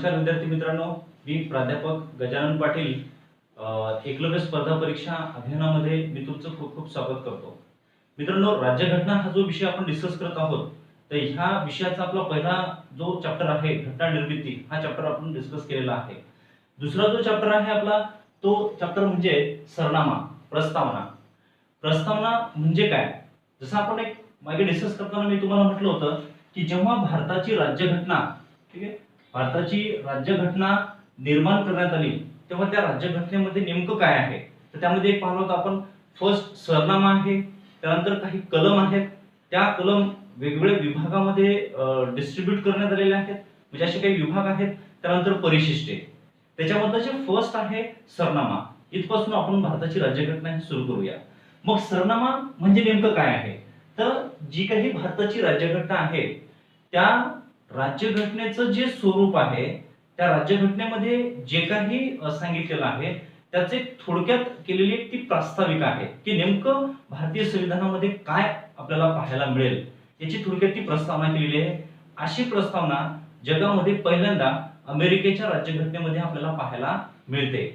नमस्कार विद्यार्थी मित्रांनो, मी प्राध्यापक गजानन पाटील एकलव्य स्पर्धा परीक्षा अभियानामध्ये मी तुमचं खूप खूप स्वागत करतो. मित्रांनो, राज्यघटना हा जो विषय आपण डिस्कस करत आहोत, तर ह्या विषयाचा आपला पहिला जो चॅप्टर आहे घटना निर्मिती, हा चॅप्टर आपण डिस्कस केलेला आहे. दुसरा जो चॅप्टर आहे आपला, तो चॅप्टर म्हणजे सरनामा, प्रस्तावना. प्रस्तावना म्हणजे काय? जसं आपण एक मागे डिस्कस करताना मी तुम्हाला म्हटलं होतं की जेव्हा भारताची राज्यघटना, ठीक आहे, भारताची राज्यघटना निर्माण करण्यात आली, तेव्हा त्या राज्यघटनेमध्ये नेमकं काय आहे, तर त्यामध्ये एक पाहिलं होतं आपण. फर्स्ट सरनामा आहे, त्यानंतर काही कलम आहेत, त्या कलम वेगवेगळ्या विभागामध्ये डिस्ट्रीब्यूट करण्यात आलेले आहेत, म्हणजे असे काही विभाग आहेत. त्यानंतर परिशिष्टे, त्याच्यामधलं जे फर्स्ट आहे सरनामा, इथपासून आपण भारताची राज्यघटना सुरू करूया. मग सरनामा म्हणजे नेमकं काय आहे? तर जी काही भारताची राज्यघटना आहे, त्या राज्यघटनेचं जे स्वरूप आहे, त्या राज्यघटनेमध्ये जे काही सांगितलेलं आहे, त्याचे थोडक्यात केलेली एक ती प्रास्ताविका आहे की नेमकं भारतीय संविधानामध्ये काय आपल्याला पाहायला मिळेल, याची थोडक्यात ती प्रस्तावना केलेली आहे. अशी प्रस्तावना जगामध्ये पहिल्यांदा अमेरिकेच्या राज्यघटनेमध्ये आपल्याला पाहायला मिळते.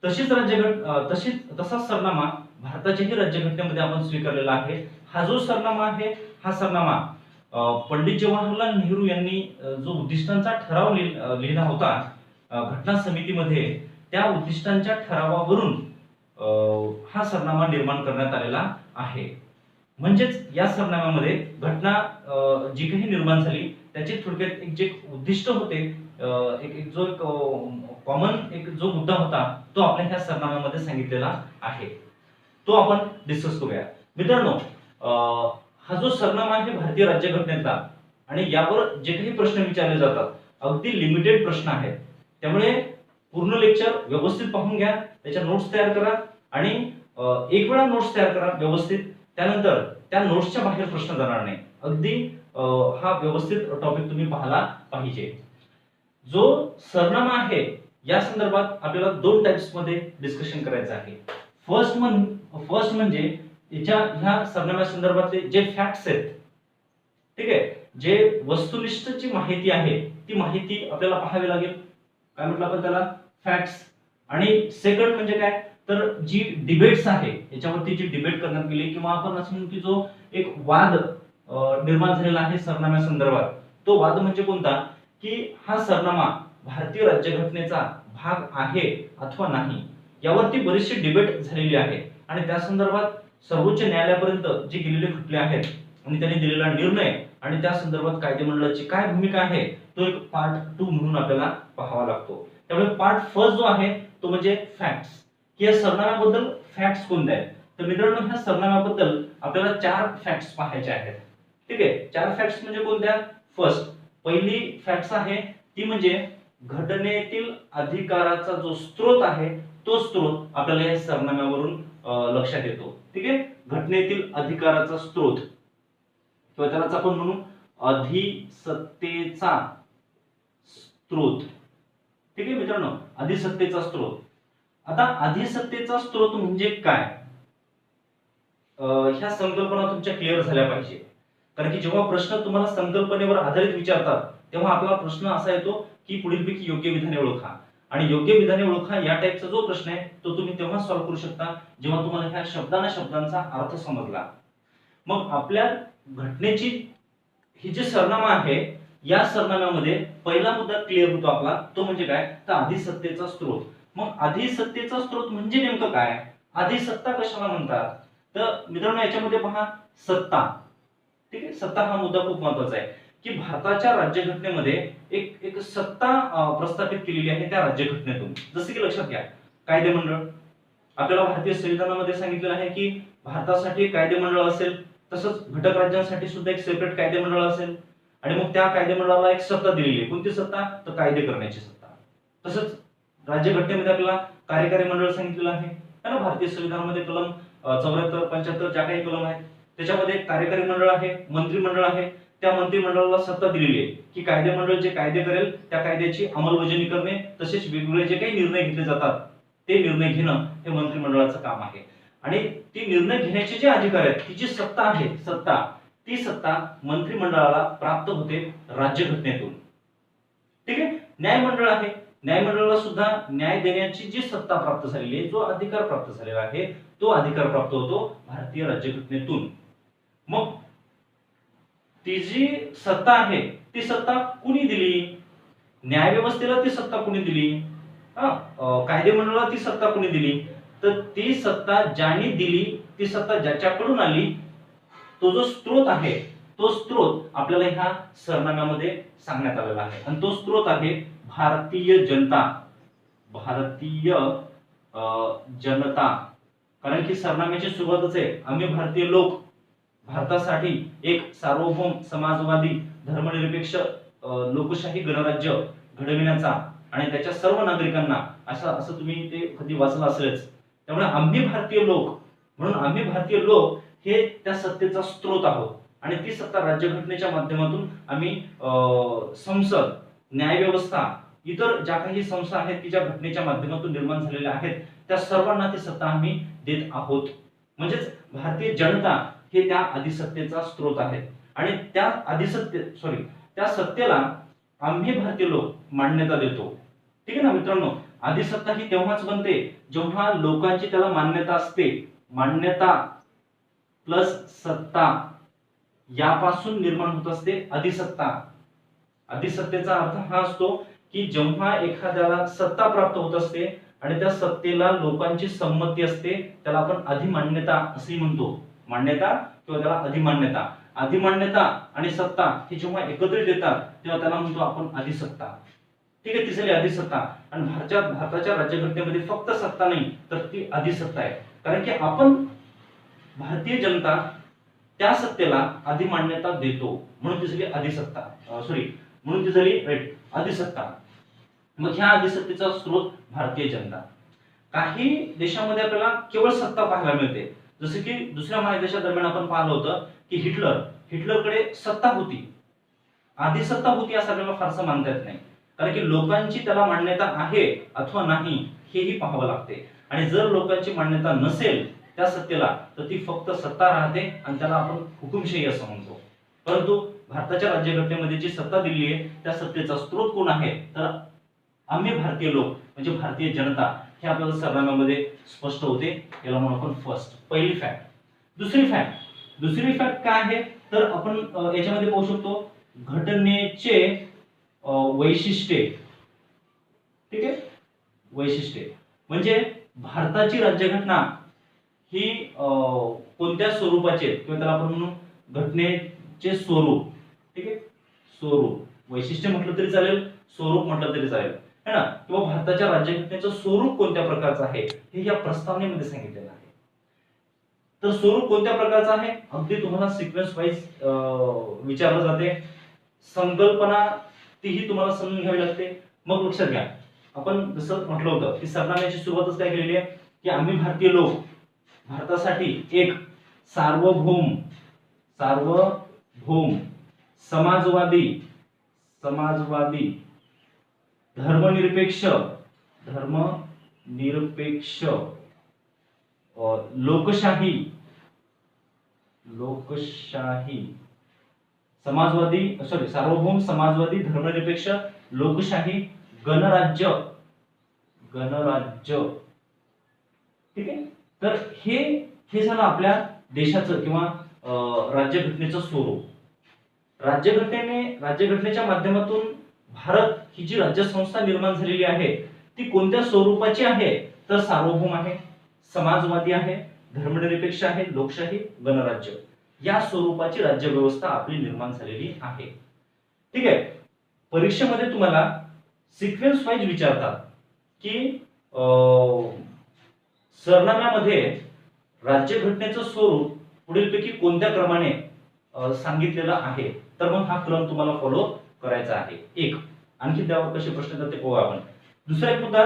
तसाच सरनामा भारताच्याही राज्यघटनेमध्ये आपण स्वीकारलेला आहे. हा जो सरनामा आहे, हा सरनामा पंडित जवाहरलाल नेहरू यांनी जो उद्दिष्टांचा ठराव लिहिला होता घटना समितीमध्ये, त्या उद्दिष्टांच्या ठरावावरून हा सरनामा निर्माण करण्यात आलेला आहे. म्हणजेच या सरनाम्यामध्ये घटना जी काही निर्माण झाली, त्याचे थोडक्यात एक जे उद्दिष्ट होते, एक जो कॉमन एक जो मुद्दा होता, तो आपल्या ह्या सरनाम्यामध्ये सांगितलेला आहे. तो आपण डिस्कस करूया. मित्रांनो, हा जो सरनामा आहे भारतीय राज्यघटनेचा, आणि यावर जे काही प्रश्न विचारले जातात, अगदी लिमिटेड प्रश्न आहेत. त्यामुळे पूर्ण लेक्चर व्यवस्थित पाहून घ्या, त्याच्या नोट्स तयार करा, आणि एक वेळा नोट्स तयार करा व्यवस्थित. त्यानंतर त्या नोट्सच्या बाहेर प्रश्न जाणार नाही. अगदी हा व्यवस्थित टॉपिक तुम्ही पाहायला पाहिजे. जो सरनामा आहे, या संदर्भात आपल्याला दोन टाइप्स मध्ये डिस्कशन करायचं आहे. फर्स्ट म्हणजे ह्या सरनाम्या संदर्भातले जे फॅक्ट्स आहेत, ठीक आहे, जे वस्तुनिष्ठची माहिती आहे, ती माहिती आपल्याला पाहावी लागेल. काय म्हटलं आपण त्याला? फॅक्ट्स. आणि सेकंड म्हणजे काय, तर जी डिबेट्स आहे, याच्यावरती जी डिबेट करण्यात गेली, किंवा आपण असं म्हणू की जो एक वाद निर्माण झालेला आहे सरनाम्या संदर्भात, तो वाद म्हणजे कोणता, की हा सरनामा भारतीय राज्यघटनेचा भाग आहे अथवा नाही, यावरती बरीचशी डिबेट झालेली आहे. आणि त्या संदर्भात सर्वोच्च न्यायालयापर्यंत जे गेलेले खटले आहेत, आणि त्यांनी दिलेला निर्णय, आणि त्या संदर्भात कायदेमंडळाची काय भूमिका आहे, तो एक पार्ट 2 म्हणून आपल्याला पाहावा लागतो. त्यामुळे पार्ट फर्स्ट जो आहे, तो म्हणजे फॅक्ट्स, की या सरनाम्याबद्दल फॅक्ट्स कोणत्या आहेत. तर मित्रांनो, ह्या सरनाम्याबद्दल आपल्याला 4 फॅक्ट्स पाहायचे आहेत. ठीक आहे, 4 फॅक्ट्स म्हणजे कोणत्या? फर्स्ट, पहिली फॅक्ट्स आहे ती म्हणजे घटनेतील अधिकाराचा जो स्रोत आहे, तो स्रोत आपल्याला या सरनाम्यावरून लक्षात येतो. ठीक आहे, घटनेतील अधिकाराचा स्रोत, किंवा त्यालाच आपण म्हणू अधिसत्तेचा स्रोत. ठीक आहे मित्रांनो, अधिसत्तेचा स्रोत. आता अधिसत्तेचा स्रोत म्हणजे काय, ह्या संकल्पना तुमच्या क्लिअर झाल्या पाहिजे. कारण की जेव्हा प्रश्न तुम्हाला संकल्पनेवर आधारित विचारतात, तेव्हा आपला प्रश्न असा येतो की पुढीलपैकी योग्य विधाने ओळखा. आणि योग्य विधाने ओळखा या टाइपचा जो प्रश्न आहे, तो तुम्ही तेव्हा सॉल्व्ह करू शकता जेव्हा तुम्हाला ह्या शब्दांचा अर्थ समजला. मग आपल्या घटनेची ही जे सरनामा आहे, या सरनाम्यामध्ये पहिला मुद्दा क्लिअर होतो आपला, तो म्हणजे काय, तर अधिसत्तेचा स्रोत. मग अधिसत्तेचा स्रोत म्हणजे नेमकं काय, अधिसत्ता कशाला म्हणतात? तर मित्रांनो, याच्यामध्ये पहा, सत्ता. ठीक आहे, सत्ता हा मुद्दा खूप महत्त्वाचा आहे, की भारताच्या राज्यघटनेमध्ये एक सत्ता प्रस्थापित केलेली आहे त्या राज्यघटनेतून. जसे की लक्षात घ्या, कायदेमंडळ. आपल्याला भारतीय संविधानामध्ये सांगितलेलं आहे की भारतासाठी कायदेमंडळ असेल, तसंच घटक राज्यांसाठी सुद्धा एक सेपरेट कायदेमंडळ असेल. आणि मग त्या कायदेमंडळाला एक सत्ता दिलेली आहे. कोणती सत्ता? तर कायदे करण्याची सत्ता. तसंच राज्यघटनेमध्ये आपल्याला कार्यकारी मंडळ सांगितलेलं आहे ना. भारतीय संविधानामध्ये कलम 74, 75 ज्या काही कलम आहेत, त्याच्यामध्ये कार्यकारी मंडळ आहे, मंत्रिमंडळ आहे. त्या मंत्रिमंडळाला सत्ता दिलेली आहे की कायदेमंडळ जे कायदे करेल, त्या कायद्याची अंमलबजावणी करणे, तसेच वेगवेगळे जे काही निर्णय घेतले जातात, ते निर्णय घेणं हे मंत्रिमंडळाचं काम आहे. आणि ती निर्णय घेण्याचे जे अधिकार आहेत, ती जी सत्ता आहे, ती सत्ता मंत्रिमंडळाला प्राप्त होते राज्यघटनेतून. ठीक आहे, न्यायमंडळ आहे, न्यायमंडळाला सुद्धा न्याय देण्याची जी सत्ता प्राप्त झालेली आहे, जो अधिकार प्राप्त झालेला आहे, तो अधिकार प्राप्त होतो भारतीय राज्यघटनेतून. मग ती जी सत्ता आहे ती सत्ता कुणी दिली? न्यायव्यवस्थेला ती सत्ता कुणी दिली? कायदेमंडळाला ती सत्ता कुणी दिली? तर ती सत्ता ज्याने दिली, ती सत्ता ज्याच्याकडून आली, तो जो स्रोत आहे, तो स्रोत आपल्याला ह्या सरनाम्यामध्ये सांगण्यात आलेला आहे. आणि तो स्रोत आहे भारतीय जनता. भारतीय जनता. कारण की सरनाम्याची सुरुवातच आहे आम्ही भारतीय लोक भारतासाठी एक सार्वभौम समाजवादी धर्मनिरपेक्ष लोकशाही गणराज्य घडविण्याचा आणि त्याच्या सर्व नागरिकांना असं तुम्ही ते कधी वाचलं असेलच. त्यामुळे आम्ही भारतीय लोक, म्हणून आम्ही भारतीय लोक हे त्या सत्तेचा स्रोत आहोत. आणि ती सत्ता राज्यघटनेच्या माध्यमातून आम्ही संसद, न्यायव्यवस्था, इतर ज्या काही संस्था आहेत की ज्या घटनेच्या माध्यमातून निर्माण झालेल्या आहेत, त्या सर्वांना ती सत्ता आम्ही देत आहोत. म्हणजेच भारतीय जनता हे त्या अधिसत्तेचा स्रोत आहेत. आणि त्या सत्तेला आम्ही भारतीय लोक मान्यता देतो. ठीक आहे ना मित्रांनो? अधिसत्ता ही तेव्हाच बनते जेव्हा लोकांची त्याला मान्यता असते. मान्यता प्लस सत्ता यापासून निर्माण होत असते अधिसत्ता. अधिसत्तेचा अर्थ हा असतो की जेव्हा एखाद्याला सत्ता प्राप्त होत असते आणि त्या सत्तेला लोकांची संमती असते, त्याला आपण अधिमान्यता असे म्हणतो. मान्यता किंवा त्याला अधिमान्यता. अधिमान्यता आणि सत्ता हे जेव्हा एकत्रित येतात तेव्हा त्याला म्हणतो आपण अधिसत्ता. ठीक आहे, ती झाली अधिसत्ता. आणि भारताच्या राज्यघटनेमध्ये फक्त सत्ता नाही तर ती अधिसत्ता आहे. कारण की आपण भारतीय जनता त्या सत्तेला अधिमान्यता देतो, म्हणून ती झाली अधिसत्ता. म्हणून ती झाली अधिसत्ता. मग ह्या अधिसत्तेचा स्रोत भारतीय जनता. काही देशामध्ये आपल्याला केवळ सत्ता पाहायला मिळते. जसे की दुसऱ्या महायुद्धादरम्यान आपण पाहिलं होतं की हिटलरकडे सत्ता होती, अधिसत्ता होती असं आपल्याला फारसं मानता येत नाही. कारण की लोकांची त्याला मान्यता आहे अथवा नाही हेही पाहावं लागते. आणि जर लोकांची मान्यता नसेल त्या सत्तेला तर ती फक्त सत्ता राहते आणि त्याला आपण हुकुमशाही असं म्हणतो. परंतु भारताच्या राज्यघटनेमध्ये जी सत्ता दिली आहे त्या सत्तेचा स्रोत कोण आहे? तर आम्ही भारतीय लोक म्हणजे भारतीय जनता हे आपल्याला सरनाम्यामध्ये स्पष्ट होते. याला म्हणून आपण पहिली फॅक्ट. दुसरी फॅक्ट काय आहे तर आपण याच्यामध्ये पाहू शकतो घटनेचे वैशिष्ट्ये. ठीक आहे, वैशिष्ट्ये म्हणजे भारताची राज्यघटना ही कोणत्या स्वरूपाचे किंवा त्याला आपण म्हणू घटनेचे स्वरूप. ठीक आहे, स्वरूप. वैशिष्ट्य म्हटलं तरी चालेल, स्वरूप म्हटलं तरी चालेल, है ना? किंवा भारताच्या राज्यघटनेचं स्वरूप कोणत्या प्रकारचं आहे हे या प्रस्तावनेमध्ये सांगितलेलं आहे. तर स्वरूप कोणत्या प्रकारचं आहे अगदी तुम्हाला सिक्वेन्स वाईज विचारलं जाते. संकल्पना तीही तुम्हाला समजून घ्यावी लागते. मग लक्षात घ्या, आपण जसं म्हटलं होतं की सरनाम्याची सुरुवातच काय केलेली आहे की आम्ही भारतीय लोक भारतासाठी एक सार्वभौम समाजवादी धर्मनिरपेक्ष लोकशाही सार्वभौम समाजवादी धर्मनिरपेक्ष लोकशाही गणराज्य. ठीक आहे, तर हे झालं आपल्या देशाचं किंवा राज्यघटनेचं स्वरूप. राज्यघटनेच्या माध्यमातून भारत ही जी राज्यसंस्था निर्माण झालेली आहे ती कोणत्या स्वरूपाची आहे तर सार्वभौम आहे, समाजवादी आहे, धर्मनिरपेक्ष आहे, लोकशाही, गणराज्य या स्वरूपाची राज्यव्यवस्था आपली निर्माण झालेली आहे. ठीक आहे, परीक्षेमध्ये तुम्हाला सिक्वेन्स वाईज विचारतात की सरनाम्यामध्ये राज्यघटनेचं स्वरूप पुढीलपैकी कोणत्या क्रमाने सांगितलेलं आहे. तर मग हा क्रम तुम्हाला फॉलो करायचा आहे. एक आणखी त्यावर कसे प्रश्न येतात ते पाहू आपण. दुसरा एक मुद्दा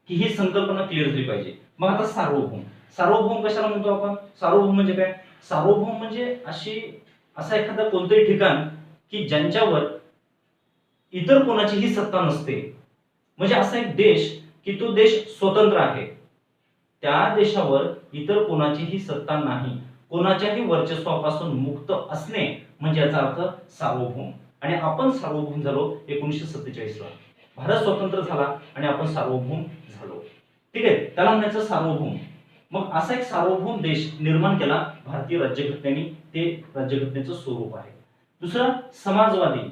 की ही संकल्पना क्लिअर झाली पाहिजे. मग आता सार्वभौम कशाला म्हणतो आपण? सार्वभौम म्हणजे काय? सार्वभौम म्हणजे असा एखादा कोणतंही ठिकाण की ज्यांच्यावर इतर कोणाचीही सत्ता नसते. म्हणजे असा एक देश की तो देश स्वतंत्र आहे, त्या देशावर इतर कोणाचीही सत्ता नाही, कोणाच्याही वर्चस्वापासून मुक्त असणे म्हणजे याचा अर्थ सार्वभौम. आणि आपण सार्वभौम झालो 1947 ला. भारत स्वतंत्र झाला आणि आपण सार्वभौम झालो. ठीक आहे, त्याला म्हणायचं सार्वभौम. मग असा एक सार्वभौम देश निर्माण केला भारतीय राज्यघटनेने, ते राज्यघटनेचं स्वरूप आहे. दुसरं समाजवादी.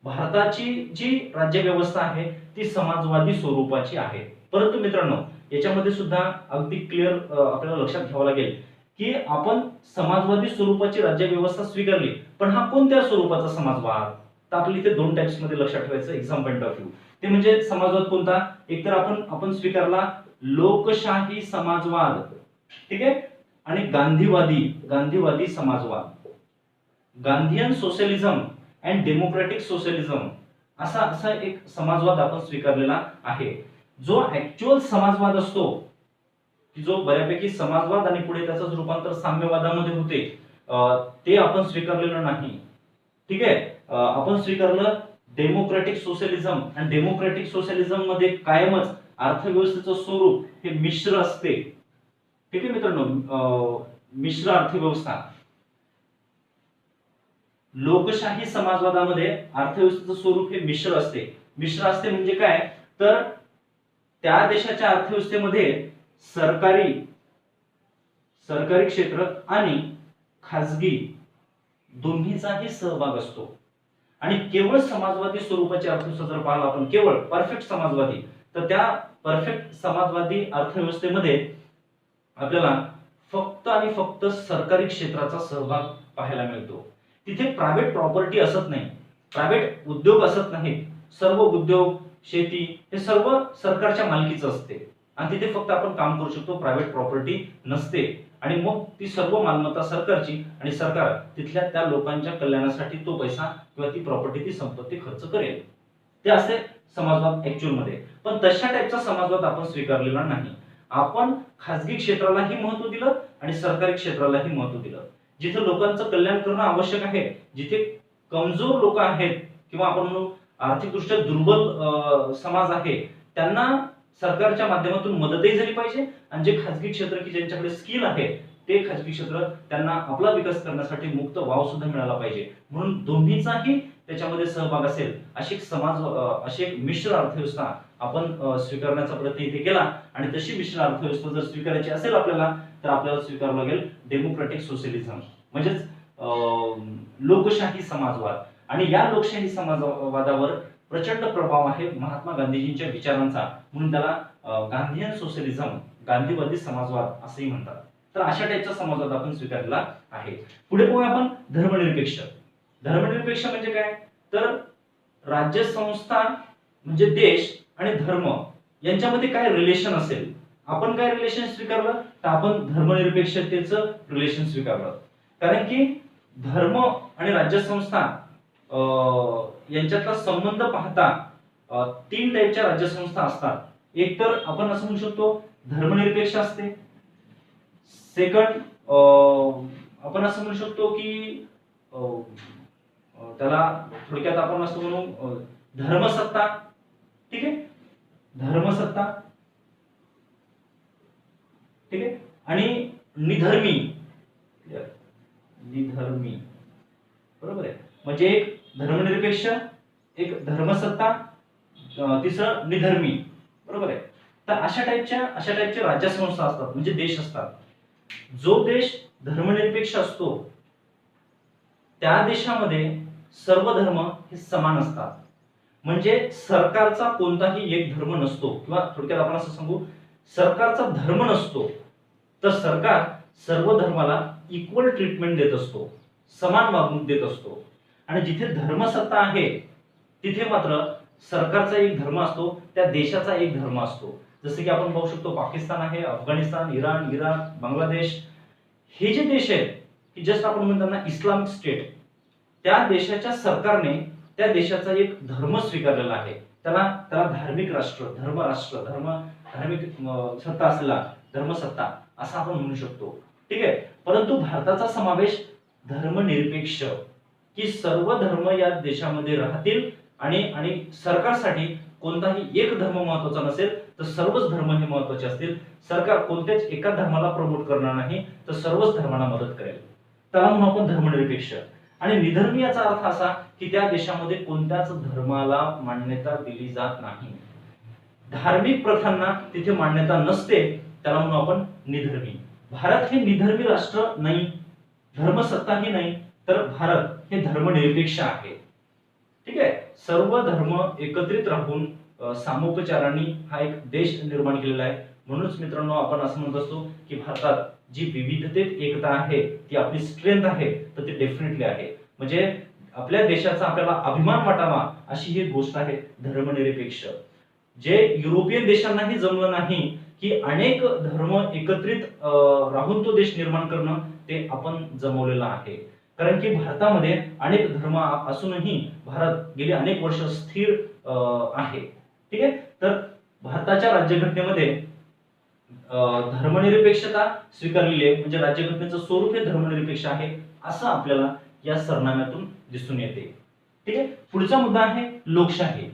भारताची जी राज्यव्यवस्था आहे ती समाजवादी स्वरूपाची आहे. परंतु मित्रांनो, याच्यामध्ये सुद्धा अगदी क्लिअर आपल्याला लक्षात घ्यावं लागेल की आपण समाजवादी स्वरूपाची राज्यव्यवस्था स्वीकारली, पण हा कोणत्या स्वरूपाचा समाजवाद? तर आपल्याला इथे दोन टाइप्स मध्ये लक्षात ठेवायचं एक्झाम पॉइंट ऑफ व्ह्यू. ते म्हणजे समाजवाद कोणता? एक तर आपण स्वीकारला लोकशाही समाजवाद, ठीक आहे, आणि गांधीवादी समाजवाद. Gandhian socialism and democratic socialism असा एक समाजवाद आपण स्वीकारलेला आहे. जो ऍक्च्युअल समाजवाद असतो की जो बऱ्यापैकी समाजवाद आणि पुढे त्याचं रूपांतर साम्यवादामध्ये होते, ते आपण स्वीकारलेलं नाही. ठीक आहे, आपण स्वीकारलं डेमोक्रॅटिक सोशलिझम. आणि डेमोक्रॅटिक सोशलिझम मध्ये कायमच अर्थव्यवस्थेचं स्वरूप हे मिश्र असते. ठीक आहे मित्रांनो, मिश्र अर्थव्यवस्था. लोकशाही समाजवादामध्ये अर्थव्यवस्थेचं स्वरूप हे मिश्र असते म्हणजे काय? तर त्या देशाच्या अर्थव्यवस्थेमध्ये सरकारी क्षेत्र आणि खाजगी दोन्हीचाही सहभाग असतो. आणि केवळ समाजवादी स्वरूपाची अर्थव्यवस्था जर पाहिला आपण, केवळ परफेक्ट समाजवादी, तर त्या परफेक्ट समाजवादी अर्थव्यवस्थेमध्ये आपल्याला फक्त आणि फक्त सरकारी क्षेत्राचा सहभाग पाहायला मिळतो. तिथे प्रायव्हेट प्रॉपर्टी असत नाही, प्रायव्हेट उद्योग असत नाहीत. सर्व उद्योग, शेती हे सर्व सरकारच्या मालकीचं असते आणि तिथे फक्त आपण काम करू शकतो, प्रायव्हेट प्रॉपर्टी नसते. आणि मग ती सर्व मालमत्ता सरकारची आणि सरकार तिथल्या त्या लोकांच्या कल्याणासाठी तो पैसा किंवा ती प्रॉपर्टी, ती संपत्ती खर्च करेल. ते असे समाजवाद ऍक्च्युअल मध्ये. पण तशा टाईपचा समाजवाद आपण स्वीकारलेला नाही. आपण खाजगी क्षेत्रालाही महत्व दिलं आणि सरकारी क्षेत्रालाही महत्व दिलं. जिथे लोकांचं कल्याण करणं आवश्यक आहे, जिथे कमजोर लोक आहेत किंवा आपण म्हणू आर्थिकदृष्ट्या दुर्बल समाज आहे, त्यांना सरकारच्या माध्यमातून मदतही झाली पाहिजे. आणि जे खाजगी क्षेत्र की ज्यांच्याकडे स्किल आहे, ते खाजगी क्षेत्र त्यांना आपला विकास करण्यासाठी मुक्त वाव सुद्धा मिळाला पाहिजे. म्हणून दोन्हीचाही त्याच्यामध्ये सहभाग असेल अशी एक मिश्र अर्थव्यवस्था आपण स्वीकारण्याचा प्रयत्न इथे केला. आणि तशी मिश्र अर्थव्यवस्था जर स्वीकारायची असेल आपल्याला, तर आपल्याला स्वीकारावं लागेल डेमोक्रॅटिक सोशलिझम, म्हणजेच लोकशाही समाजवाद. आणि या लोकशाही समाजवादावर प्रचंड प्रभाव आहे महात्मा गांधीजींच्या विचारांचा, म्हणून त्याला गांधीयन सोशलिझम, गांधीवादी समाजवाद असेही म्हणतात. तर अशा टाईपचा समाजवाद आपण स्वीकारला आहे. पुढे पाहूया आपण धर्मनिरपेक्ष. धर्मनिरपेक्ष म्हणजे काय? तर राज्यसंस्था म्हणजे देश आणि धर्म यांच्यामध्ये काय रिलेशन असेल, आपण काय रिलेशन स्वीकारलं? तर आपण धर्मनिरपेक्षतेचं रिलेशन स्वीकारलं. कारण की धर्म आणि राज्यसंस्था यांच्यातला संबंध पाहता तीन टाईपच्या राज्यसंस्था असतात. एक तर आपण असं म्हणू शकतो धर्मनिरपेक्ष असते. सेकंड आपण असं म्हणू शकतो की त्याला थोडक्यात आपण असं म्हणू धर्मसत्ता. ठीक आहे, धर्मसत्ता. ठीक आहे, आणि निधर्मी. बरोबर आहे, म्हणजे एक धर्मनिरपेक्ष, एक धर्मसत्ता, तिसरं निधर्मी. बरोबर आहे. तर अशा टाईपच्या राज्यसंस्था असतात, म्हणजे देश असतात. जो देश धर्मनिरपेक्ष असतो त्या देशामध्ये सर्व धर्म हे समान असतात. म्हणजे सरकारचा कोणताही एक धर्म नसतो, किंवा थोडक्यात आपण असं सांगू, सरकारचा धर्म नसतो, तर सरकार सर्व धर्माला इक्वल ट्रीटमेंट देत असतो, समान वागणूक देत असतो. आणि जिथे धर्मसत्ता आहे तिथे मात्र सरकारचा एक धर्म असतो, त्या देशाचा एक धर्म असतो. जसं की आपण पाहू शकतो पाकिस्तान आहे, अफगाणिस्तान, इराण, इराक, बांगलादेश, हे जे देश आहेत की जस्ट आपण म्हणतो ना इस्लामिक स्टेट, त्या देशाच्या सरकारने त्या देशाचा एक धर्म स्वीकारलेला आहे. त्याला धार्मिक राष्ट्र, धार्मिक सत्ता असलेला धर्मसत्ता असं आपण म्हणू शकतो. ठीक आहे, परंतु भारताचा समावेश धर्मनिरपेक्ष, की सर्व धर्म या देशामध्ये राहतील आणि सरकारसाठी कोणताही एक धर्म महत्वाचा नसेल, तर सर्वच धर्म हे महत्वाचे असतील. सरकार कोणत्याच एका धर्माला प्रमोट करणार नाही, तर सर्वच धर्मांना मदत करेल. त्याला म्हणून आपण धर्मनिरपेक्ष. आणि निधर्मी याचा अर्थ असा की त्या देशामध्ये कोणत्याच धर्माला मान्यता दिली जात नाही, धार्मिक प्रथांना तिथे मान्यता नसते, त्याला म्हणू आपण निधर्मी. भारत हे निधर्मी राष्ट्र नाही, धर्मसत्ताही नाही, तर भारत हे धर्मनिरपेक्ष आहे. ठीक आहे, सर्व धर्म एकत्रित राहून सामोपचाराने हा एक देश निर्माण केलेला आहे. म्हणूनच मित्रांनो आपण असं म्हणत असतो की भारतात जी विविधतेत एकता आहे ती आपली स्ट्रेंथ आहे, तर ती डेफिनेटली आहे. म्हणजे आपल्या देशाचा आपल्याला अभिमान वाटावा अशी ही गोष्ट आहे धर्मनिरपेक्ष. जे युरोपियन देशांनाही जमलं नाही की अनेक धर्म एकत्रित राहून तो देश निर्माण करणं, ते आपण जमवलेलं आहे. कारण की भारतामध्ये अनेक धर्म असूनही भारत गेली अनेक वर्ष स्थिर आहे. ठीक आहे, तर भारताच्या राज्यघटनेमध्ये धर्मनिरपेक्षता स्वीकारलेली आहे, म्हणजे राज्यघटनेचं स्वरूप हे धर्मनिरपेक्ष आहे असं आपल्याला या सरनाम्यातून दिसून येते. ठीक आहे, पुढचा मुद्दा आहे लोकशाही.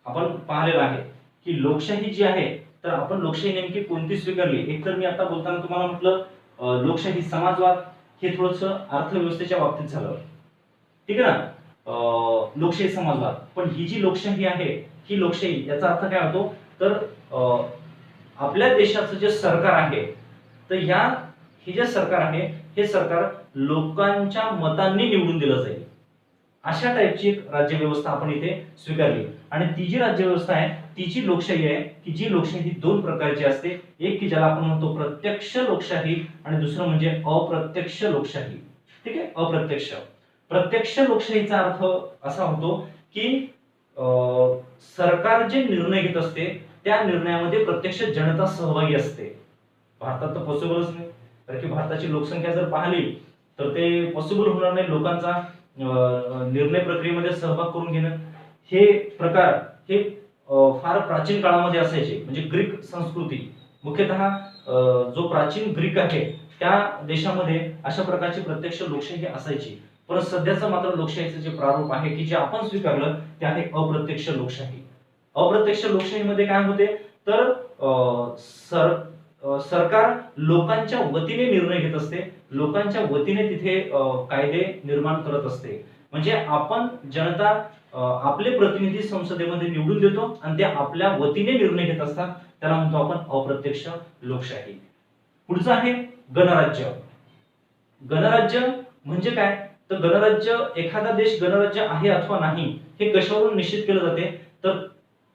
आपण पाहिलेलं आहे की लोकशाही जी आहे, तर आपण लोकशाही नेमकी कोणती स्वीकारली. एकतर मी आता बोलताना तुम्हाला म्हटलं लोकशाही समाजवाद हे थोडस अर्थव्यवस्थेच्या बाबतीत झालं, ठीक आहे ना, लोकशाही समाजवाद. पण ही जी लोकशाही आहे, ही लोकशाही याचा अर्थ काय होतो, तर आपल्या देशाचं जे सरकार आहे, तर हे जे सरकार आहे हे सरकार लोकांच्या मतांनी निवडून दिलं जाईल, अशा टाईपची एक राज्यव्यवस्था आपण इथे स्वीकारली. आणि ती जी राज्यव्यवस्था आहे तिची लोकशाही आहे की जी लोकशाही दोन प्रकारची असते. एक की ज्याला आपण म्हणतो प्रत्यक्ष लोकशाही आणि दुसरं म्हणजे अप्रत्यक्ष लोकशाही. ठीक आहे, अप्रत्यक्ष. प्रत्यक्ष लोकशाहीचा अर्थ असा होतो की सरकार जे निर्णय घेत असते त्या निर्णयामध्ये प्रत्यक्ष जनता सहभागी असते. भारतात तर पॉसिबलच नाही, कारण की भारताची लोकसंख्या जर पाहिली तर ते पॉसिबल होणार नाही लोकांचा निर्णय प्रक्रियेमध्ये सहभाग करून घेणं. हे प्रकार हे फार प्राचीन काळामध्ये असायचे. म्हणजे ग्रीक संस्कृती मुख्यतः जो प्राचीन ग्रीक आहे त्या देशामध्ये अशा प्रकारची प्रत्यक्ष लोकशाही असायची. पण सध्याचं मात्र लोकशाहीचं जे प्रारूप आहे की जे आपण स्वीकारलं ते आहे अप्रत्यक्ष लोकशाही. अप्रत्यक्ष लोकशाहीमध्ये काय होते, तर सरकार लोकांच्या वतीने निर्णय घेत असते, लोकांच्या वतीने तिथे कायदे निर्माण करत असते. म्हणजे आपण जनता आपले प्रतिनिधी संसदेमध्ये निवडून देतो आणि ते आपल्या वतीने निर्णय घेत असतात, त्याला म्हणतो आपण अप्रत्यक्ष लोकशाही. पुढचं आहे गणराज्य. गणराज्य म्हणजे काय, तर गणराज्य, एखादा देश गणराज्य आहे अथवा नाही हे कशावरून निश्चित केलं जाते, तर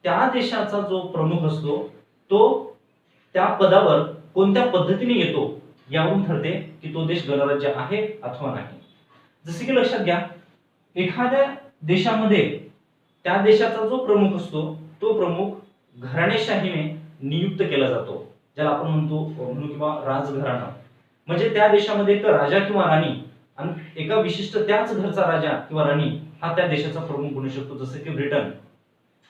त्या देशाचा जो प्रमुख असतो तो त्या पदावर कोणत्या पद्धतीने येतो यावरून ठरते की तो देश गणराज्य आहे अथवा नाही. जसे की लक्षात घ्या, एखाद्या देशामध्ये त्या देशाचा जो प्रमुख असतो तो प्रमुख घराणेशाहीने नियुक्त केला जातो, ज्याला आपण म्हणू किंवा राजघराणा. म्हणजे त्या देशामध्ये एक राजा किंवा राणी आणि एका विशिष्ट त्याच घरचा राजा किंवा राणी हा त्या देशाचा प्रमुख बनू शकतो. जसे की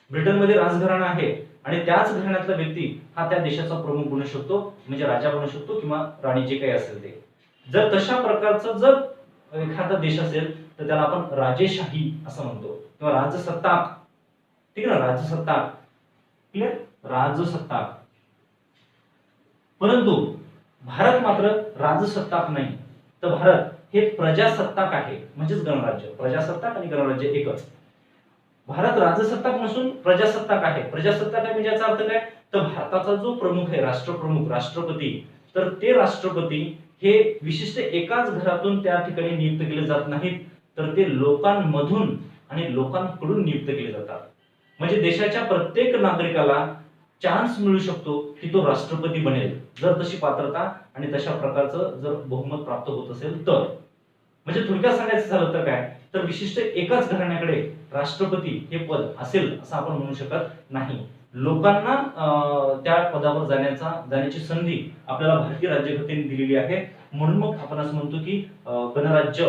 ब्रिटनमध्ये राजघराणा आहे आणि त्याच घराण्यातला व्यक्ती हा त्या देशाचा प्रमुख बनू शकतो, म्हणजे राजा बनू शकतो किंवा राणी जे काही असेल ते. जर तशा प्रकारचं जर एखादा देश असेल तर त्याला आपण राजेशाही असं म्हणतो किंवा राजसत्ताक. ठीक आहे ना, राजसत्ताक. क्लिअर, राजसत्ताक. परंतु भारत मात्र राजसत्ताक नाही, तर भारत हे प्रजासत्ताक आहे. म्हणजेच गणराज्य, प्रजासत्ताक आणि गणराज्य एकच. भारत राजसत्ताक नसून प्रजासत्ताक आहे. प्रजासत्ताक आहे म्हणजे याचा अर्थ काय, तर भारताचा जो प्रमुख आहे, राष्ट्रप्रमुख, राष्ट्रपती, तर ते राष्ट्रपती हे विशिष्ट एकाच घरातून त्या ठिकाणी नियुक्त केले जात नाहीत, तर ते लोकांमधून आणि लोकांकडून नियुक्त केले जातात. म्हणजे देशाच्या प्रत्येक नागरिकाला चान्स मिळू शकतो की तो राष्ट्रपती बनेल, जर तशी पात्रता आणि तशा प्रकारचं जर बहुमत प्राप्त होत असेल तर. म्हणजे थोडक्यात सांगायचं झालं तर काय, तर विशिष्ट एकाच घराण्याकडे राष्ट्रपती हे पद असेल असं आपण म्हणू शकत नाही. लोकांना त्या पदावर जाण्याची संधी आपल्याला भारतीय राज्यघटनेने दिलेली आहे. म्हणून मग आपण असं म्हणतो की गणराज्य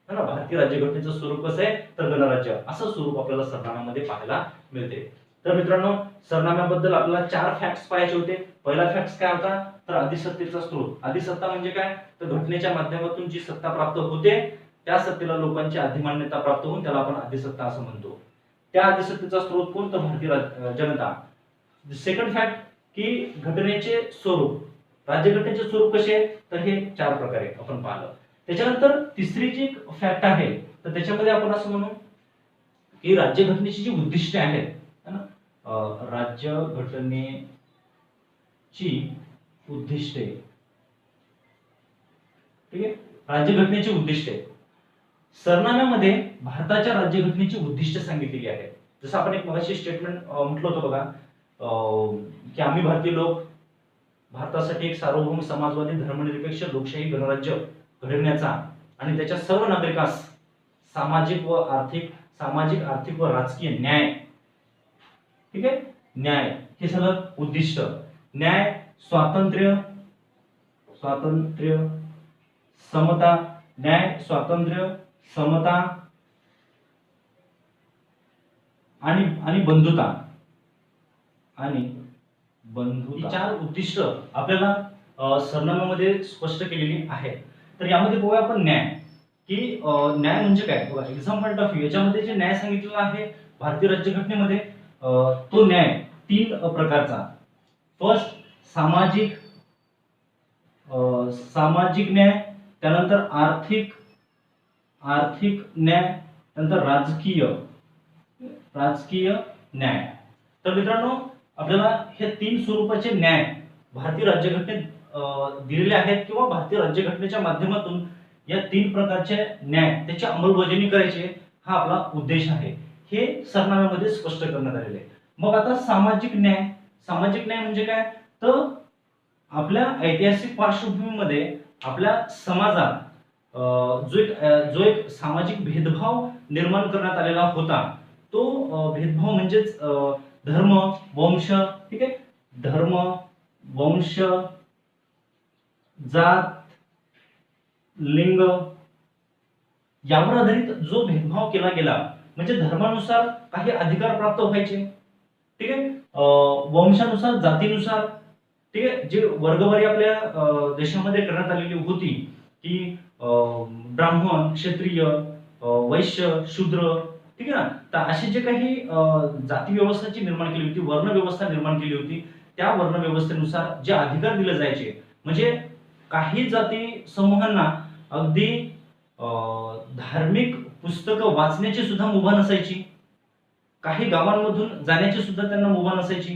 है ना, भारतीय राज्यघटनेचं स्वरूप कसं आहे, तर गणराज्य असं स्वरूप आपल्याला सरनाम्यामध्ये पाहायला मिळते. तर मित्रांनो, सरनाम्याबद्दल आपल्याला 4 फॅक्ट्स पाहायचे होते. पहिला फॅक्ट काय होता, तर अधिसत्तेचा स्रोत. अधिसत्ता म्हणजे काय, तर घटनेच्या माध्यमातून जी सत्ता प्राप्त होते त्या सत्तेला लोकांची अधिमान्यता प्राप्त होऊन त्याला आपण अधिसत्ता असं म्हणतो. त्या अधिसत्तेचा स्रोत कोण, तर भारतीय जनता. सेकंड फॅक्ट की घटनेचे स्वरूप, राज्यघटनेचे स्वरूप कसे आहे, तर हे 4 प्रकारे आपण पाहिलं. त्याच्यानंतर तिसरी जी फॅक्ट आहे तर त्याच्यामध्ये आपण असं म्हणू की राज्यघटनेची जी उद्दिष्टे आहेत है ना, राज्यघटनेची उद्दिष्टे, ठीक आहे, राज्यघटनेची उद्दिष्टे सरनाम्यामध्ये भारताच्या राज्यघटनेची उद्दिष्ट सांगितलेली आहेत. जसं आपण एक मगाशी स्टेटमेंट म्हटलं होतं बघा, की आम्ही भारतीय लोक भारतासाठी एक सार्वभौम समाजवादी धर्मनिरपेक्ष लोकशाही गणराज्य घडविण्याचा आणि त्याच्या सर्व नागरिकांस सामाजिक आर्थिक व राजकीय न्याय, ठीक आहे, न्याय हे सगळं उद्दिष्ट, न्याय, स्वातंत्र्य, समता, न्याय, स्वातंत्र्य, समता आणि बंधुता ही चार उद्दिष्ट आपल्याला सरनाम्यामध्ये स्पष्ट केलेली आहेत. तर यामध्ये बघूया आपण न्याय, की न्याय म्हणजे काय बघा, एक्झाम पॉइंट ऑफ व्ह्यू याच्यामध्ये जे न्याय सांगितलेला आहे भारतीय राज्यघटनेमध्ये तो न्याय तीन प्रकारचा. फर्स्ट सामाजिक न्याय, त्यानंतर आर्थिक न्याय, नंतर राजकीय न्याय. तर मित्रांनो आपल्याला हे तीन स्वरूपाचे न्याय भारतीय राज्यघटनेत दिलेले आहेत किंवा भारतीय राज्यघटनेच्या माध्यमातून या तीन प्रकारचे न्याय त्याची अंमलबजावणी करायची हा आपला उद्देश आहे, हे सरनाम्यामध्ये स्पष्ट करण्यात आलेले आहे. मग आता सामाजिक न्याय म्हणजे काय, तर आपल्या ऐतिहासिक पार्श्वभूमीमध्ये आपल्या समाजात जो एक सामाजिक भेदभाव निर्माण करण्यात आलेला होता, तो भेदभाव म्हणजेच धर्म, वंश, ठीक आहे, धर्म, वंश, जात, लिंग यावर आधारित जो भेदभाव केला गेला, म्हणजे धर्मानुसार काही अधिकार प्राप्त व्हायचे, ठीक आहे, वंशानुसार, जातीनुसार, ठीक आहे, जे वर्गवारी आपल्या देशामध्ये करण्यात आलेली होती की ब्राह्मण, क्षत्रिय, वैश्य, शूद्र, ठीक आहे ना. तर अशी जे काही जाती व्यवस्थाची निर्माण केली होती, वर्ण व्यवस्था निर्माण केली होती, त्या वर्ण व्यवस्थेनुसार जे अधिकार दिले जायचे, म्हणजे काही जाती समूहांना अगदी धार्मिक पुस्तकं वाचण्याची सुद्धा मुभा नसायची, काही गावांमधून जाण्याची सुद्धा त्यांना मुभा नसायची,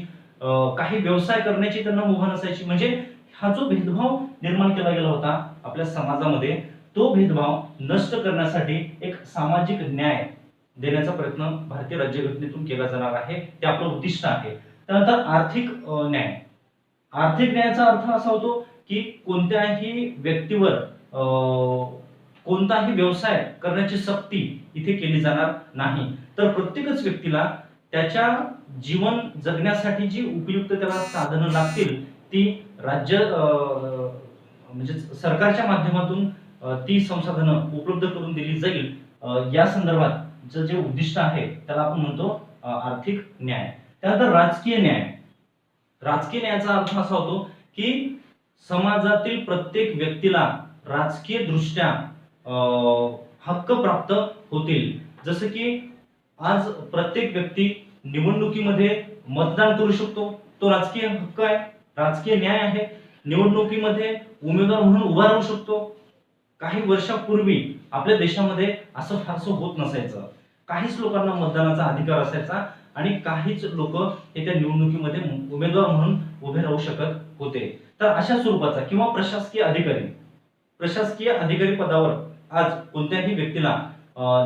काही व्यवसाय करण्याची त्यांना मुभा नसायची. म्हणजे हा जो भेदभाव निर्माण केला गेला होता आपल्या समाजामध्ये, तो भेदभाव नष्ट करण्यासाठी एक सामाजिक न्याय देण्याचा प्रयत्न भारतीय राज्यघटनेतून केला जाणार आहे, ते आपलं उद्दिष्ट आहे. त्यानंतर आर्थिक न्यायाचा अर्थ असा होतो की कोणत्याही व्यक्तीवर कोणताही व्यवसाय करण्याची सक्ती इथे केली जाणार नाही, तर प्रत्येकच व्यक्तीला त्याच्या जीवन जगण्यासाठी जी उपयुक्त त्याला साधनं लागतील ती राज्य म्हणजे सरकारच्या माध्यमातून ती संसाधनं उपलब्ध करून दिली जाईल. या संदर्भात जे उद्दिष्ट आहे त्याला आपण म्हणतो आर्थिक न्याय. त्यानंतर राजकीय न्यायाचा अर्थ असा होतो की समाजातील प्रत्येक व्यक्तीला राजकीय दृष्ट्या हक्क प्राप्त होतील. जसं की आज प्रत्येक व्यक्ती निवडणुकीमध्ये मतदान करू शकतो, तो राजकीय हक्क आहे, राजकीय न्याय आहे. निवडणुकीमध्ये उमेदवार म्हणून उभा राहू शकतो. काही वर्षापूर्वी आपल्या देशामध्ये असं फारसं होत नसायचं, काहीच लोकांना मतदानाचा अधिकार असायचा आणि काहीच लोक हे त्या निवडणुकीमध्ये उमेदवार म्हणून उभे राहू शकत होते. तर अशा स्वरूपाचा किंवा प्रशासकीय अधिकारी पदावर आज कोणत्याही व्यक्तीला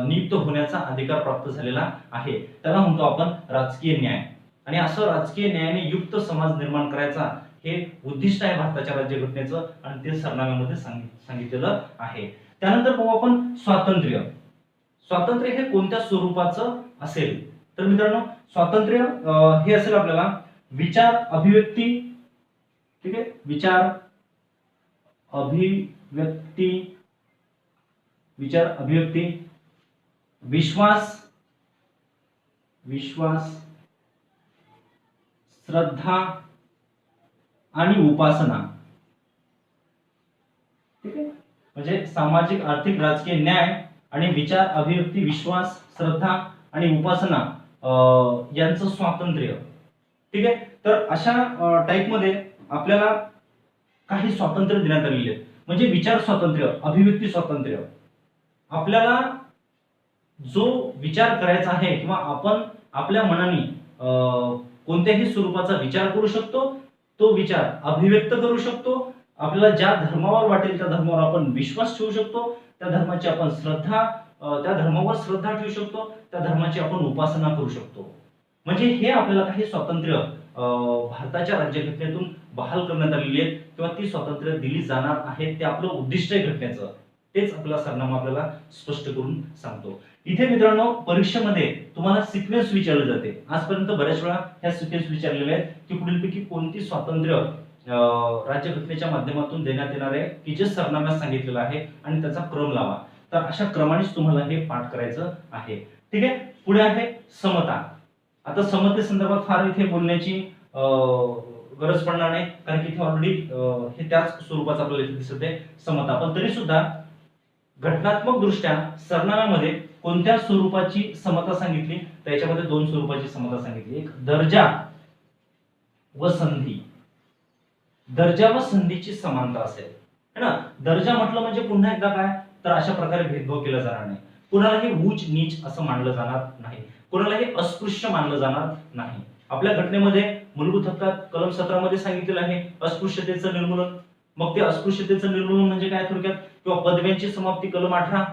नियुक्त होण्याचा अधिकार प्राप्त झालेला आहे, त्याला म्हणतो आपण राजकीय न्याय. आणि असं राजकीय न्यायाने युक्त समाज निर्माण करायचा हे उद्दिष्ट आहे भारताच्या राज्यघटनेचं आणि ते सरनाम्यामध्ये सांगितलेलं आहे. त्यानंतर पाहू आपण स्वातंत्र्य हे कोणत्या स्वरूपाचं असेल. तर मित्रांनो स्वातंत्र्य हे असेल आपल्याला विचार अभिव्यक्ती, ठीक आहे, विचार अभिव्यक्ती, विश्वास, श्रद्धा आणि उपासना, ठीक आहे. म्हणजे सामाजिक, आर्थिक, राजकीय न्याय आणि विचार अभिव्यक्ती, विश्वास, श्रद्धा आणि उपासना यांचं स्वातंत्र्य, ठीक आहे. तर अशा टाइप मध्ये आपल्याला काही स्वातंत्र्य देण्यात आलेले आहेत. म्हणजे विचार स्वातंत्र्य, अभिव्यक्ती स्वातंत्र्य. आपल्याला जो विचार करायचा आहे किंवा आपण आपल्या मनाने कोणत्याही स्वरूपाचा विचार करू शकतो, तो विचार अभिव्यक्त करू शकतो. आपल्याला ज्या धर्मावर वाटेल त्या धर्मावर आपण विश्वास ठेवू शकतो, त्या धर्माची आपण त्या धर्मावर श्रद्धा ठेवू शकतो, त्या धर्माची आपण उपासना करू शकतो. म्हणजे हे आपल्याला काही स्वातंत्र्य भारताच्या राज्यघटनेतून बहाल करण्यात आलेली आहेत किंवा ती स्वातंत्र्य दिली जाणार आहेत. ते आपलं उद्दिष्ट आहे घटनेचं, तेच आपला सरनामा आपल्याला स्पष्ट करून सांगतो. इथे मित्रांनो परीक्षेमध्ये तुम्हाला सिक्वेन्स विचारले जाते. आजपर्यंत बऱ्याच वेळा ह्या सिक्वेन्स विचारलेल्या आहेत की पुढीलपैकी कोणती स्वातंत्र्य राज्यघटनेच्या माध्यमातून देण्यात येणार आहे की जे सरनाम्यात सांगितलेलं आहे आणि त्याचा क्रम लावा. तर अशा क्रमानेच तुम्हाला हे पाठ करायचं आहे. ठीक आहे. पुढे आहे समता. आता समतेसंदर्भात फार इथे बोलण्याची गरज पडणार नाही, कारण की इथे ऑलरेडी हे त्याच स्वरूपाचं आपल्याला इथे दिसत आहे समता. पण तरी सुद्धा घटनात्मक दृष्ट्या सरनाम्यामध्ये कोणत्या स्वरूपाची समता सांगितली, तर याच्यामध्ये दोन स्वरूपाची समता सांगितली. एक दर्जा व संधी. दर्जा व संधीची समानता असेल, है ना. दर्जा म्हटलं म्हणजे पुन्हा एकदा काय, तर अशा प्रकारे भेदभाव केला जाणार नाही. कोणालाही उच्च नीच असं मानलं जाणार नाही, कोणालाही अस्पृश्य मानलं जाणार नाही. आपल्या घटनेमध्ये मूलभूत हक्कात कलम 17 मध्ये सांगितलेलं आहे अस्पृश्यतेचं निर्मूलन. मग ते अस्पृश्यतेचं निर्मूलन म्हणजे काय थोडक्यात, किंवा पदव्यांची समाप्ती कलम 18.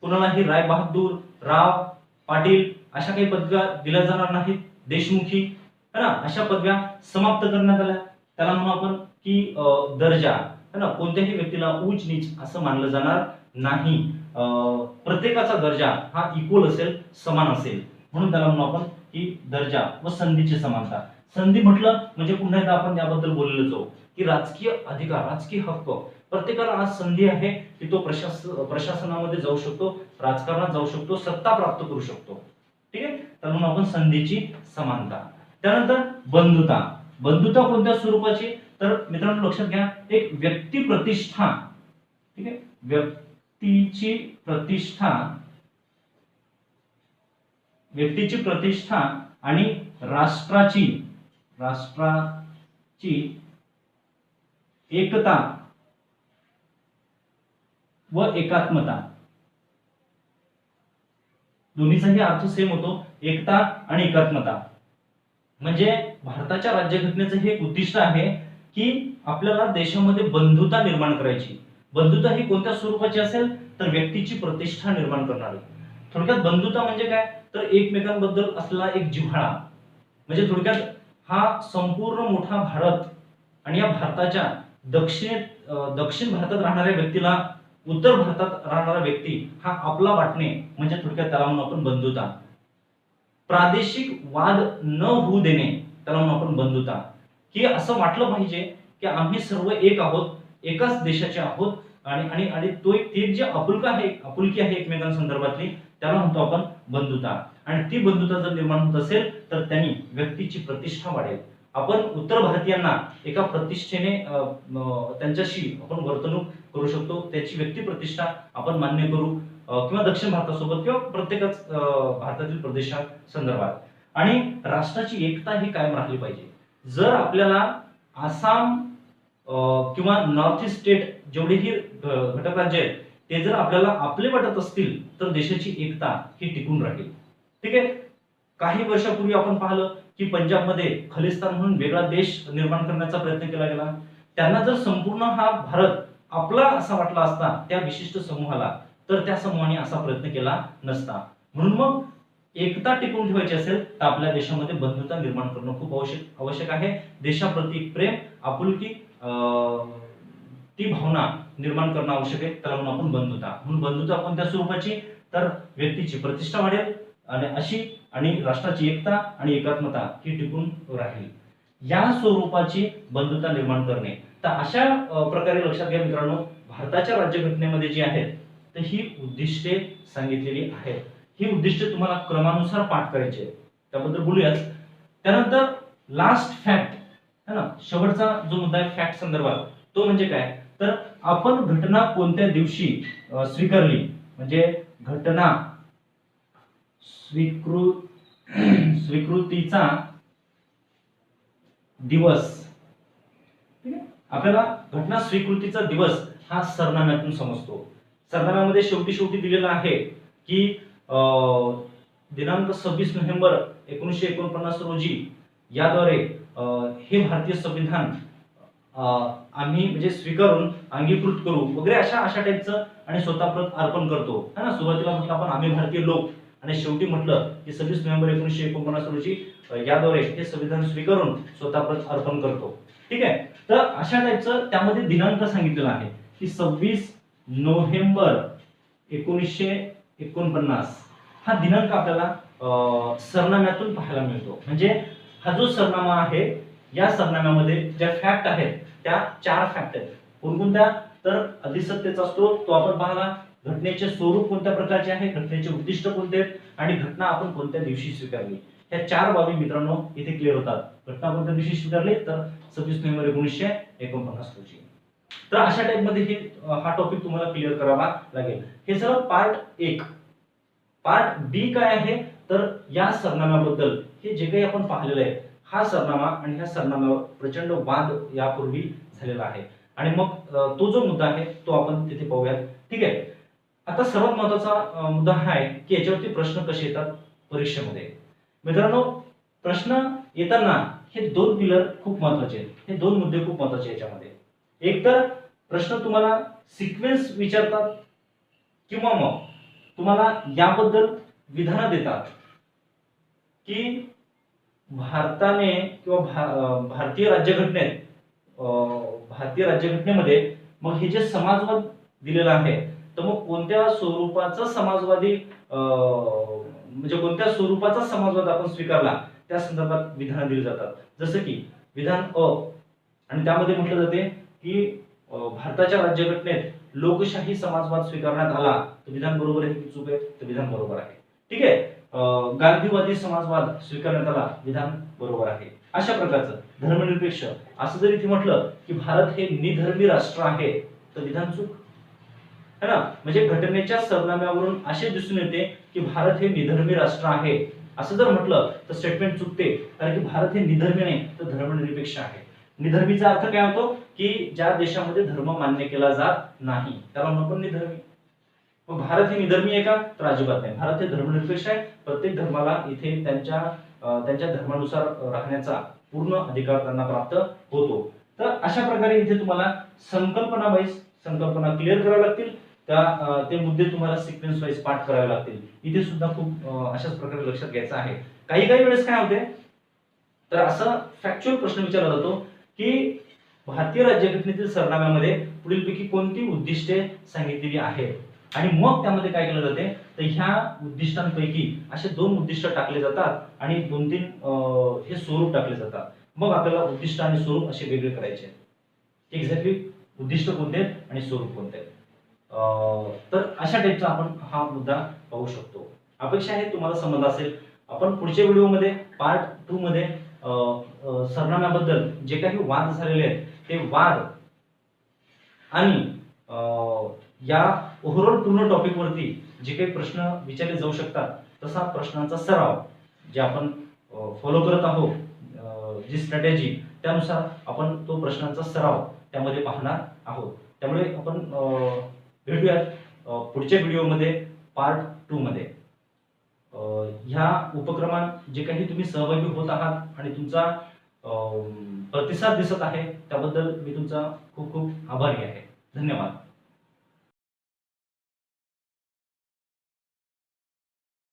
कोणालाही राय बहादूर, राव, पाटील अशा काही पदव्या दिल्या जाणार नाहीत. देशमुखी, है ना, अशा पदव्या समाप्त करण्यात आल्या. त्याला म्हणू आपण की दर्जा, है ना. कोणत्याही व्यक्तीला उच्च नीच असं मानलं जाणार नाही. प्रत्येकाचा दर्जा हा इक्वल असेल, समान असेल, म्हणून त्याला म्हणू आपण की दर्जा व संधीची समानता. संधी म्हटलं म्हणजे पुन्हा एकदा आपण याबद्दल बोललेलो जाऊ की राजकीय अधिकार, राजकीय हक्क. प्रत्येकाला आज संधी आहे की तो प्रशासनामध्ये जाऊ शकतो, राजकारणात जाऊ शकतो, सत्ता प्राप्त करू शकतो. ठीक आहे. तर म्हणून आपण संधीची समानता. त्यानंतर बंधुता. बंधुता कोणत्या स्वरूपाची, तर मित्रांनो लक्षात घ्या, एक व्यक्ती प्रतिष्ठा. ठीक आहे. व्यक्तीची प्रतिष्ठा आणि राष्ट्राची एकता व एकात्मता. दोन्हीचाही अर्थ सेम होतो, एकता आणि एकात्मता. म्हणजे भारताच्या राज्यघटनेचं हे उद्दिष्ट आहे की आपल्याला देशामध्ये बंधुता निर्माण करायची. बंधुता ही कोणत्या स्वरूपाची असेल, तर व्यक्तीची प्रतिष्ठा निर्माण करणारी. थोडक्यात बंधुता म्हणजे काय, तर एकमेकांबद्दल असलेला एक जिव्हाळा. म्हणजे थोडक्यात हा संपूर्ण मोठा भारत आणि या भारताच्या दक्षिण भारतात राहणाऱ्या व्यक्तीला उत्तर भारतात राहणारा व्यक्ती हा आपला वाटणे, म्हणजे थोडक्यात त्याला म्हणून आपण बंधुता. प्रादेशिक वाद न होऊ देणे, त्याला म्हणून आपण बंधुता. की असं वाटलं पाहिजे की आम्ही सर्व एक आहोत, एकाच देशाचे आहोत, आणि ती जी आपुलकी आहे एकमेकांसंदर्भातली, त्याला म्हणतो आपण बंधुता. आणि ती बंधुता जर निर्माण होत असेल तर त्यांनी व्यक्तीची प्रतिष्ठा वाढेल. आपण उत्तर भारतीयांना एका प्रतिष्ठेने त्यांच्याशी आपण वर्तणूक करू शकतो, त्याची व्यक्ती प्रतिष्ठा आपण मान्य करू, किंवा दक्षिण भारतासोबत किंवा प्रत्येकच भारतातील प्रदेशात संदर्भात. आणि राष्ट्राची एकता ही कायम राहिली पाहिजे. जर आपल्याला आसाम किंवा नॉर्थ ईस्ट स्टेट जेवढेही घटक राज्य आहेत ते जर आपल्याला आपले वाटत असतील तर देशाची एकता ही टिकून राहील. ठीक आहे. काही वर्षापूर्वी आपण पाहिलं की पंजाबमध्ये खलिस्तान म्हणून वेगळा देश निर्माण करण्याचा प्रयत्न केला गेला. त्यांना जर संपूर्ण हा भारत आपला असा वाटला असता त्या विशिष्ट समूहाला, तर त्या समूहाने असा प्रयत्न केला नसता. म्हणून मग एकता टिकून ठेवायची असेल तर आपल्या देशामध्ये बंधुता निर्माण करणं खूप आवश्यक आहे. देशाप्रती प्रेम, आपुलकी, ती भावना निर्माण करणं आवश्यक आहे. त्याला म्हणून आपण बंधुता. म्हणून बंधुता कोणत्या स्वरूपाची, तर व्यक्तीची प्रतिष्ठा वाढेल आणि राष्ट्राची एकता आणि एकात्मता ही टिकून राहील, या स्वरूपाची बंधुता निर्माण करणे. तर अशा प्रकारे लक्षात घ्या मित्रांनो, भारताच्या राज्यघटनेमध्ये जी आहेत तर ही उद्दिष्टे सांगितलेली आहेत. ही उद्दिष्टे तुम्हाला क्रमानुसार पाठ करायची आहेत, त्याबद्दल बोलूयाच. त्यानंतर लास्ट फॅक्ट, है ना, शेवटचा जो मुद्दा आहे फॅक्ट संदर्भात, तो म्हणजे काय, तर आपण घटना कोणत्या दिवशी स्वीकारली, म्हणजे घटना स्वीकृतीचा दिवस. ठीक आहे. आपल्याला घटना स्वीकृतीचा दिवस हा सरनाम्यातून समजतो. सरनाम्यामध्ये शेवटी दिलेला आहे की दिनांक 26 नोव्हेंबर 1949 रोजी याद्वारे हे भारतीय संविधान आम्ही म्हणजे स्वीकारून अंगीकृत करू वगैरे अशा टाईपचं आणि स्वतः प्रत अर्पण करतो है ना. सुरुवातीला म्हटलं आपण आम्ही भारतीय लोक आणि शेवटी म्हटलं की 26 नोव्हेंबर 1949 रोजी याद्वारे हे संविधान स्वीकारून स्वतः प्रत अर्पण करतो. ठीक आहे. तर अशा टाईपचं त्यामध्ये दिनांक सांगितलेला आहे की 26 नोव्हेंबर 1949 हा दिनांक आपल्याला सरनाम्यातून पाहायला मिळतो. म्हणजे हा जो सरनामा आहे या सरनाम्यामध्ये ज्या फॅक्ट आहेत त्या 4 फॅक्ट आहेत. कोणकोणत्या? तर अधिसत्तेचा स्रोत तो आपण पाहला, घटनेचे स्वरूप कोणत्या प्रकारचे आहे, घटनेचे उद्दिष्ट कोणते आहेत आणि घटना आपण कोणत्या दिवशी स्वीकारली. ह्या 4 बाबी मित्रांनो इथे क्लिअर होतात. घटना कोणत्या दिवशी स्वीकारली तर 26 नोव्हेंबर 1949 रोजी. तर अशा टाइप मध्ये हा टॉपिक तुम्हाला क्लिअर करावा लागेल. हे सगळं पार्ट 1. पार्ट बी काय आहे तर या सरनाम्याबद्दल हे जे काही आपण पाहिलेलं आहे हा सरनामा आणि ह्या सरनाम्यावर प्रचंड वाद यापूर्वी झालेला आहे आणि मग तो जो मुद्दा आहे तो आपण तिथे पाहूयात. ठीक आहे. आता सर्वात महत्त्वाचा मुद्दा हा आहे की याच्यावरती प्रश्न कसे येतात परीक्षेमध्ये. मित्रांनो प्रश्न येताना हे 2 पिलर खूप महत्त्वाचे आहेत. हे 2 मुद्दे खूप महत्त्वाचे याच्यामध्ये. एक तर प्रश्न तुम्हाला सिक्वेन्स विचारतात किंवा मग तुम्हाला याबद्दल विधान देतात की भारताने किंवा भारतीय राज्यघटनेमध्ये मग हे जे समाजवाद दिलेला आहे तर मग कोणत्या स्वरूपाचा समाजवादी म्हणजे कोणत्या स्वरूपाचा समाजवाद आपण स्वीकारला त्या संदर्भात विधान दिली जातात. जसं की विधान अ आणि त्यामध्ये म्हटलं जाते की भारताच्या राज्यघटनेत लोकशाही समाजवाद स्वीकारण्यात आला. तर विधान बरोबर आहे की चूक आहे? तर विधान बरोबर आहे. ठीक आहे. गांधीवादी समाजवाद स्वीकारण्यात आला. विधान बरोबर आहे. अशा प्रकारचं धर्मनिरपेक्ष असं जरी इथे म्हटलं की भारत हे निधर्मी राष्ट्र आहे तर विधान चूक है ना. म्हणजे घटनेच्या सरनाम्यावरून असे दिसून येते की भारत हे निधर्मी राष्ट्र आहे असं जर म्हटलं तर स्टेटमेंट चुकते. कारण की भारत हे निधर्मी नाही तर धर्मनिरपेक्ष आहे. निधर्मीचा अर्थ काय होतो की ज्या देशामध्ये धर्म मान्य केला जात नाही त्याला आपण निधर्मी. मग भारत हे निधर्मी आहे का तर अजिबात नाही. भारत हे धर्मनिरपेक्ष आहे. प्रत्येक धर्माला इथे त्यांच्या धर्मानुसार राहण्याचा पूर्ण अधिकार त्यांना प्राप्त होतो. तर अशा प्रकारे इथे तुम्हाला संकल्पना क्लिअर कराव्या लागतील. ते मुद्दे तुम्हाला सिक्वेन्स वाईज पाठ करावे लागतील. इथे सुद्धा खूप अशाच प्रकारे लक्षात घ्यायचं आहे. काही वेळेस काय होते तर असं फॅक्च्युअल प्रश्न विचारला जातो की भारतीय राज्यघटनेतील सरनाम्यामध्ये पुढीलपैकी कोणती उद्दिष्टे सांगितलेली आहेत आणि मग त्यामध्ये काय केलं जाते तर ह्या उद्दिष्टांपैकी असे 2 उद्दिष्ट टाकले जातात आणि 2-3 हे स्वरूप टाकले जातात. मग आपल्याला उद्दिष्ट आणि स्वरूप असे वेगळे करायचे आहेत. एक्झॅक्टली उद्दिष्ट कोणते आहेत आणि स्वरूप कोणते आहेत. तर अशा टाईपचा आपण हा मुद्दा पाहू शकतो. अपेक्षा आहे तुम्हाला समजला असेल. आपण पुढच्या व्हिडिओमध्ये पार्ट 2 मध्ये सरनाम्याबद्दल जे काही वाद झालेले आहेत ते वाद आणि या ओव्हरऑल पूर्ण टॉपिक वरती जे काही प्रश्न विचारले जाऊ शकतात तसा प्रश्नांचा सराव जे आपण फॉलो करत आहोत जी स्ट्रॅटेजी त्यानुसार आपण तो प्रश्नांचा सराव त्यामध्ये पाहणार आहोत. त्यामुळे आपण भेटूयात पुढच्या व्हिडिओमध्ये पार्ट 2 मध्ये. ह्या उपक्रमात जे काही तुम्ही सहभागी होत आहात आणि तुमचा प्रतिसाद दिसत आहे त्याबद्दल मी तुमचा खूप खूप आभारी आहे. धन्यवाद.